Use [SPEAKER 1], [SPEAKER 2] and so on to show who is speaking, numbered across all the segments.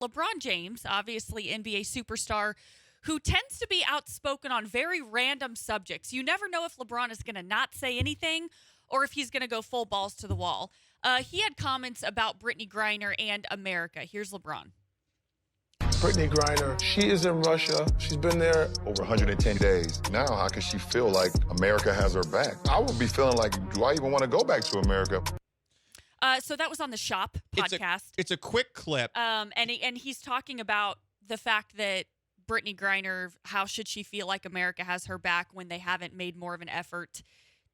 [SPEAKER 1] LeBron James, obviously NBA superstar, who tends to be outspoken on very random subjects. You never know if LeBron is going to not say anything or if he's going to go full balls to the wall. He had comments about Brittney Griner and America. Here's LeBron.
[SPEAKER 2] Brittney Griner, she is in Russia. She's been there
[SPEAKER 3] over 110 days. Now, how can she feel like America has her back? I would be feeling like, do I even want to go back to America?
[SPEAKER 1] So that was on the Shop podcast.
[SPEAKER 4] It's a quick clip.
[SPEAKER 1] And he's talking about the fact that Brittney Griner, how should she feel like America has her back when they haven't made more of an effort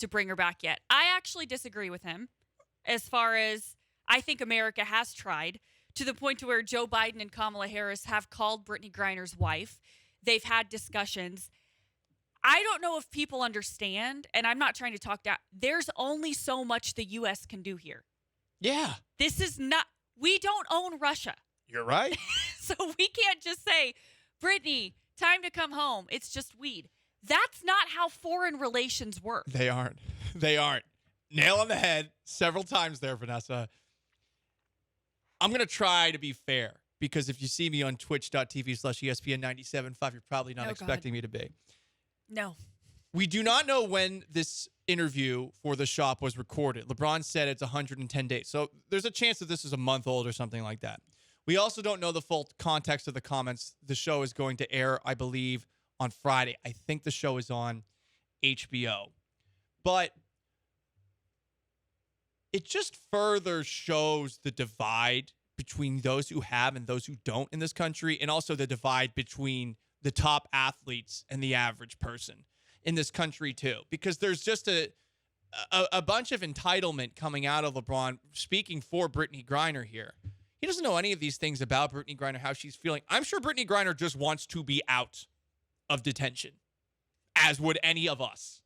[SPEAKER 1] to bring her back yet? I actually disagree with him as far as I think America has tried to the point to where Joe Biden and Kamala Harris have called Brittney Griner's wife. They've had discussions. I don't know if people understand, and I'm not trying to talk down. There's only so much the U.S. can do here.
[SPEAKER 4] Yeah.
[SPEAKER 1] This is not, we don't own Russia.
[SPEAKER 4] You're right.
[SPEAKER 1] So we can't just say, Brittney, time to come home. It's just weed. That's not how foreign relations work.
[SPEAKER 4] They aren't. They aren't. Nail on the head several times there, Vanessa. I'm going to try to be fair because if you see me on twitch.tv/ESPN975, you're probably not expecting me to be.
[SPEAKER 1] No.
[SPEAKER 4] We do not know when this interview for the Shop was recorded. LeBron said it's 110 days. So there's a chance that this is a month old or something like that. We also don't know the full context of the comments. The show is going to air, I believe, on Friday. I think the show is on HBO. But it just further shows the divide between those who have and those who don't in this country, and also the divide between the top athletes and the average person in this country too, because there's just a bunch of entitlement coming out of LeBron speaking for Brittney Griner here. He doesn't know any of these things about Brittney Griner, how she's feeling. I'm sure Brittney Griner just wants to be out of detention, as would any of us.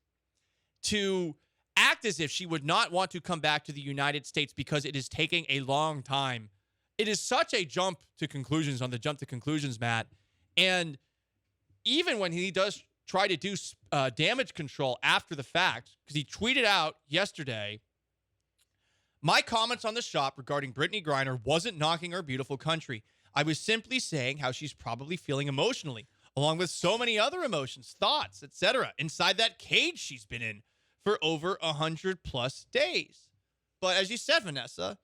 [SPEAKER 4] To act as if she would not want to come back to the United States because it is taking a long time. It is such a jump to conclusions on the jump to conclusions, Matt. And even when he does try to do damage control after the fact, because he tweeted out yesterday, my comments on the Shop regarding Brittney Griner wasn't knocking our beautiful country. I was simply saying how she's probably feeling emotionally, along with so many other emotions, thoughts, etc., inside that cage she's been in for over 100+ days. But as you said, Vanessa,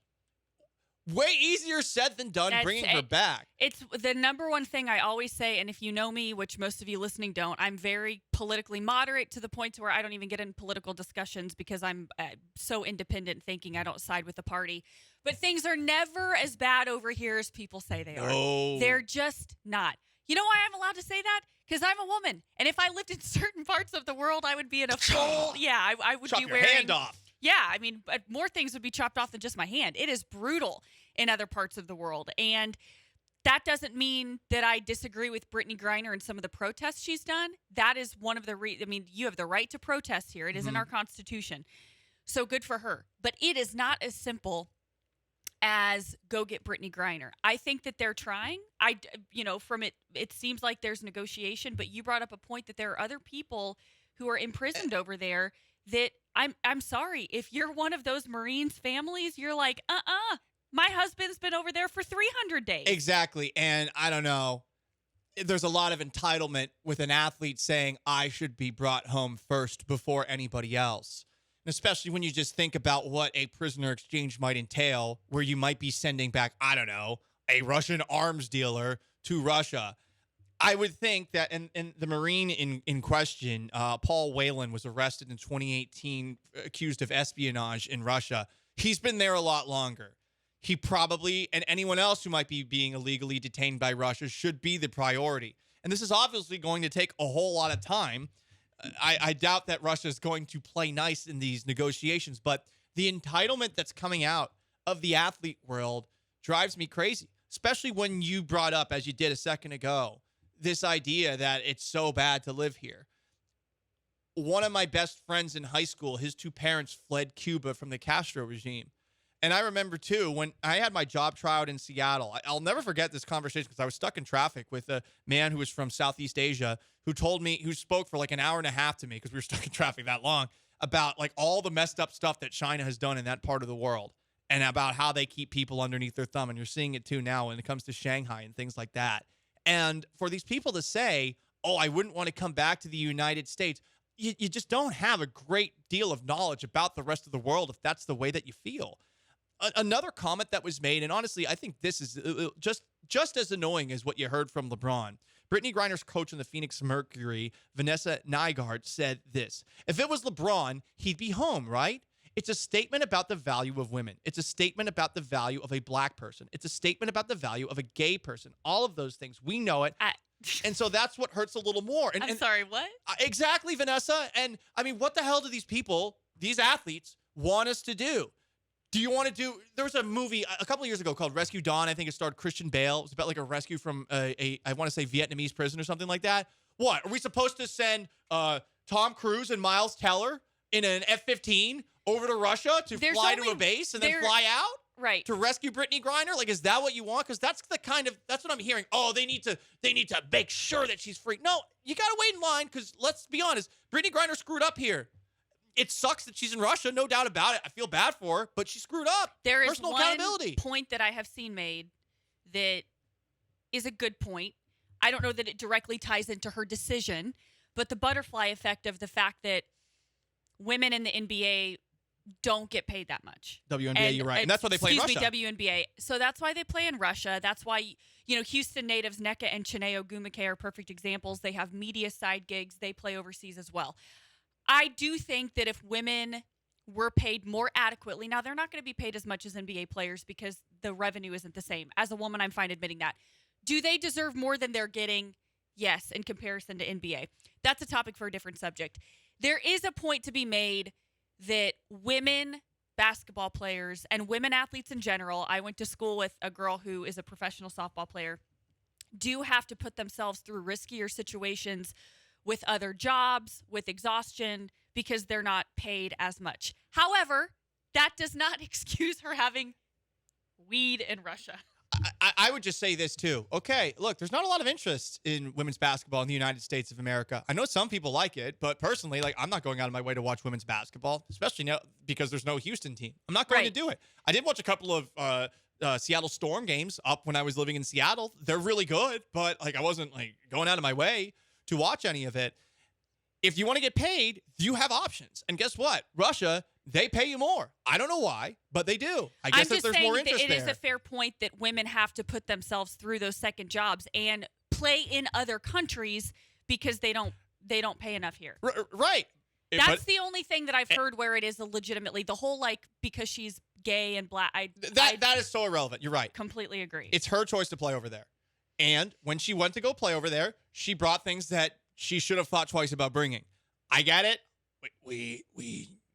[SPEAKER 4] way easier said than done bringing her back.
[SPEAKER 1] It's the number one thing I always say, and if you know me, which most of you listening don't, I'm very politically moderate to the point to where I don't even get in political discussions because I'm so independent thinking I don't side with the party. But things are never as bad over here as people say they are.
[SPEAKER 4] No.
[SPEAKER 1] They're just not. You know why I'm allowed to say that? Because I'm a woman. And if I lived in certain parts of the world, I would be in a full, I would
[SPEAKER 4] Chop
[SPEAKER 1] be
[SPEAKER 4] your
[SPEAKER 1] wearing.
[SPEAKER 4] hand off.
[SPEAKER 1] Yeah, I mean, but more things would be chopped off than just my hand. It is brutal in other parts of the world. And that doesn't mean that I disagree with Brittney Griner and some of the protests she's done. That is one of the you have the right to protest here. It is in our Constitution. So good for her. But it is not as simple as go get Brittney Griner. I think that they're trying. From it seems like there's negotiation, but you brought up a point that there are other people who are imprisoned over there that I'm sorry. If you're one of those Marines families, you're like, my husband's been over there for 300 days.
[SPEAKER 4] Exactly. And I don't know. There's a lot of entitlement with an athlete saying, I should be brought home first before anybody else. And especially when you just think about what a prisoner exchange might entail, where you might be sending back, I don't know, a Russian arms dealer to Russia. I would think that, and the Marine in question, Paul Whelan, was arrested in 2018, accused of espionage in Russia. He's been there a lot longer. He probably, and anyone else who might be being illegally detained by Russia, should be the priority. And this is obviously going to take a whole lot of time. I doubt that Russia is going to play nice in these negotiations, but the entitlement that's coming out of the athlete world drives me crazy, especially when you brought up, as you did a second ago, this idea that it's so bad to live here. One of my best friends in high school, his two parents fled Cuba from the Castro regime. And I remember, too, when I had my job tryout in Seattle, I'll never forget this conversation because I was stuck in traffic with a man who was from Southeast Asia who spoke for like an hour and a half to me because we were stuck in traffic that long about like all the messed up stuff that China has done in that part of the world. and about how they keep people underneath their thumb. And you're seeing it too now when it comes to Shanghai and things like that. And for these people to say, oh, I wouldn't want to come back to the United States, you just don't have a great deal of knowledge about the rest of the world if that's the way that you feel. Another comment that was made, and honestly, I think this is just as annoying as what you heard from LeBron. Brittney Griner's coach in the Phoenix Mercury, Vanessa Nygaard, said this: if it was LeBron, he'd be home, right? It's a statement about the value of women. It's a statement about the value of a black person. It's a statement about the value of a gay person. All of those things. We know it. And so that's what hurts a little more.
[SPEAKER 1] I'm sorry, what?
[SPEAKER 4] Exactly, Vanessa. And I mean, what the hell do these people, these athletes, want us to do? Do you want to do? There was a movie a couple of years ago called Rescue Dawn. I think it starred Christian Bale. It was about like a rescue from I want to say Vietnamese prison or something like that. What? Are we supposed to send Tom Cruise and Miles Teller in an F-15 over to Russia to fly to a base and then fly out?
[SPEAKER 1] Right.
[SPEAKER 4] To rescue Brittney Griner? Like, is that what you want? Because that's what I'm hearing. Oh, they need to make sure that she's free. No, you got to wait in line because let's be honest, Brittney Griner screwed up here. It sucks that she's in Russia, no doubt about it. I feel bad for her, but she screwed up.
[SPEAKER 1] There is
[SPEAKER 4] personal
[SPEAKER 1] one
[SPEAKER 4] accountability.
[SPEAKER 1] Point that I have seen made that is a good point. I don't know that it directly ties into her decision, but the butterfly effect of the fact that women in the NBA don't get paid that much.
[SPEAKER 4] WNBA, you're right. And that's why they play in Russia.
[SPEAKER 1] WNBA. So that's why they play in Russia. That's why, Houston natives Nneka and Chineo Gumake are perfect examples. They have media side gigs. They play overseas as well. I do think that if women were paid more adequately, now they're not going to be paid as much as NBA players because the revenue isn't the same. As a woman, I'm fine admitting that. Do they deserve more than they're getting? Yes, in comparison to NBA. That's a topic for a different subject. There is a point to be made that women basketball players and women athletes in general, I went to school with a girl who is a professional softball player, do have to put themselves through riskier situations with other jobs, with exhaustion, because they're not paid as much. However, that does not excuse her having weed in Russia.
[SPEAKER 4] I would just say this, too. Okay, look, there's not a lot of interest in women's basketball in the United States of America. I know some people like it, but personally, I'm not going out of my way to watch women's basketball, especially now because there's no Houston team. I'm not going to do it. I did watch a couple of Seattle Storm games up when I was living in Seattle. They're really good, but I wasn't going out of my way to watch any of it. If you want to get paid, you have options. And guess what? Russia, they pay you more. I don't know why, but they do. I guess that there's more interest there.
[SPEAKER 1] It is a fair point that women have to put themselves through those second jobs and play in other countries because they don't pay enough here.
[SPEAKER 4] Right.
[SPEAKER 1] That's the only thing that I've heard where it is legitimately the whole because she's gay and black.
[SPEAKER 4] That is so irrelevant. You're right.
[SPEAKER 1] Completely agree.
[SPEAKER 4] It's her choice to play over there. And when she went to go play over there, she brought things that she should have thought twice about bringing. I get it. We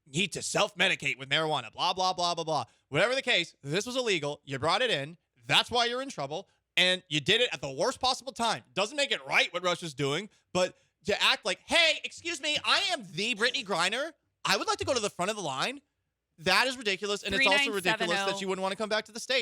[SPEAKER 4] need to self-medicate with marijuana, blah, blah, blah, blah, blah. Whatever the case, this was illegal. You brought it in. That's why you're in trouble. And you did it at the worst possible time. Doesn't make it right what Russia's doing, but to act like, hey, excuse me, I am the Brittney Griner. I would like to go to the front of the line. That is ridiculous, and it's also ridiculous that you wouldn't want to come back to the States.